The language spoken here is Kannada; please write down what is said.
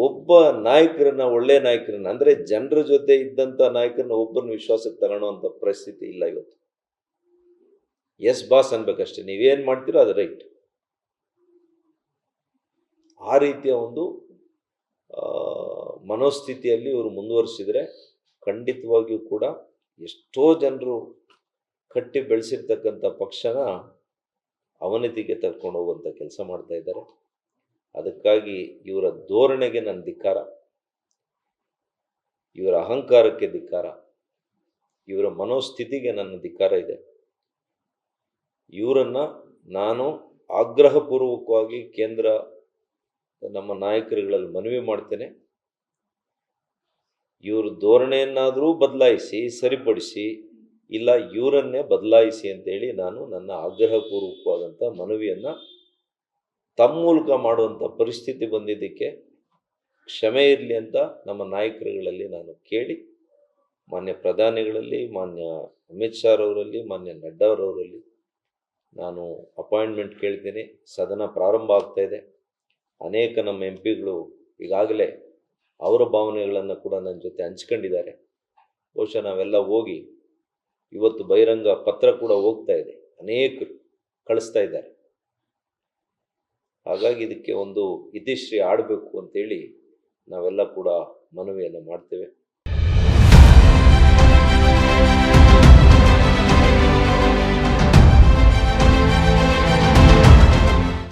ಒಬ್ಬ ನಾಯಕರನ್ನ, ಒಳ್ಳೆ ನಾಯಕರನ್ನ, ಅಂದರೆ ಜನರ ಜೊತೆ ಇದ್ದಂಥ ನಾಯಕರನ್ನ ಒಬ್ಬರನ್ನ ವಿಶ್ವಾಸಕ್ಕೆ ತಗೊಳ್ಳೋವಂಥ ಪರಿಸ್ಥಿತಿ ಇಲ್ಲ ಇವತ್ತು. ಎಸ್ ಬಾಸ್ ಅನ್ಬೇಕಷ್ಟೇ, ನೀವೇನು ಮಾಡ್ತೀರೋ ಅದು ರೈಟ್. ಆ ರೀತಿಯ ಒಂದು ಮನೋಸ್ಥಿತಿಯಲ್ಲಿ ಇವರು ಮುಂದುವರಿಸಿದರೆ ಖಂಡಿತವಾಗಿಯೂ ಕೂಡ ಎಷ್ಟೋ ಜನರು ಕಟ್ಟಿ ಬೆಳೆಸಿರ್ತಕ್ಕಂಥ ಪಕ್ಷನ ಅವನತಿಗೆ ತರ್ಕೊಂಡು ಹೋಗುವಂಥ ಕೆಲಸ ಮಾಡ್ತಾ ಇದ್ದಾರೆ. ಅದಕ್ಕಾಗಿ ಇವರ ಧೋರಣೆಗೆ ನನ್ನ ಧಿಕ್ಕಾರ, ಇವರ ಅಹಂಕಾರಕ್ಕೆ ಧಿಕ್ಕಾರ, ಇವರ ಮನೋಸ್ಥಿತಿಗೆ ನನ್ನ ಧಿಕ್ಕಾರ ಇದೆ. ಇವರನ್ನು ನಾನು ಆಗ್ರಹಪೂರ್ವಕವಾಗಿ ಕೇಂದ್ರ ನಮ್ಮ ನಾಯಕರುಗಳಲ್ಲಿ ಮನವಿ ಮಾಡ್ತೇನೆ, ಇವ್ರ ಧೋರಣೆಯನ್ನಾದರೂ ಬದಲಾಯಿಸಿ, ಸರಿಪಡಿಸಿ, ಇಲ್ಲ ಇವರನ್ನೇ ಬದಲಾಯಿಸಿ ಅಂತೇಳಿ ನಾನು ನನ್ನ ಆಗ್ರಹಪೂರ್ವಕವಾದಂಥ ಮನವಿಯನ್ನು ತಮ್ಮ ಮೂಲಕ ಮಾಡುವಂಥ ಪರಿಸ್ಥಿತಿ ಬಂದಿದ್ದಕ್ಕೆ ಕ್ಷಮೆ ಇರಲಿ ಅಂತ ನಮ್ಮ ನಾಯಕರುಗಳಲ್ಲಿ ನಾನು ಕೇಳಿ, ಮಾನ್ಯ ಪ್ರಧಾನಿಗಳಲ್ಲಿ, ಮಾನ್ಯ ಅಮಿತ್ ಶಾ ಅವರಲ್ಲಿ, ಮಾನ್ಯ ನಡ್ಡಾ ಅವರಲ್ಲಿ ನಾನು ಅಪಾಯಿಂಟ್ಮೆಂಟ್ ಕೇಳ್ತೀನಿ. ಸದನ ಪ್ರಾರಂಭ ಆಗ್ತಾಯಿದೆ. ಅನೇಕ ನಮ್ಮ ಎಂ ಪಿಗಳು ಈಗಾಗಲೇ ಅವರ ಭಾವನೆಗಳನ್ನು ಕೂಡ ನನ್ನ ಜೊತೆ ಹಂಚ್ಕೊಂಡಿದ್ದಾರೆ. ಬಹುಶಃ ನಾವೆಲ್ಲ ಹೋಗಿ ಇವತ್ತು ಬಹಿರಂಗ ಪತ್ರ ಕೂಡ ಹೋಗ್ತಾ ಇದೆ, ಅನೇಕರು ಕಳಿಸ್ತಾ ಇದ್ದಾರೆ. ಹಾಗಾಗಿ ಇದಕ್ಕೆ ಒಂದು ಇತಿಶ್ರೀ ಆಡಬೇಕು ಅಂತೇಳಿ ನಾವೆಲ್ಲ ಕೂಡ ಮನವಿಯನ್ನು ಮಾಡ್ತೇವೆ.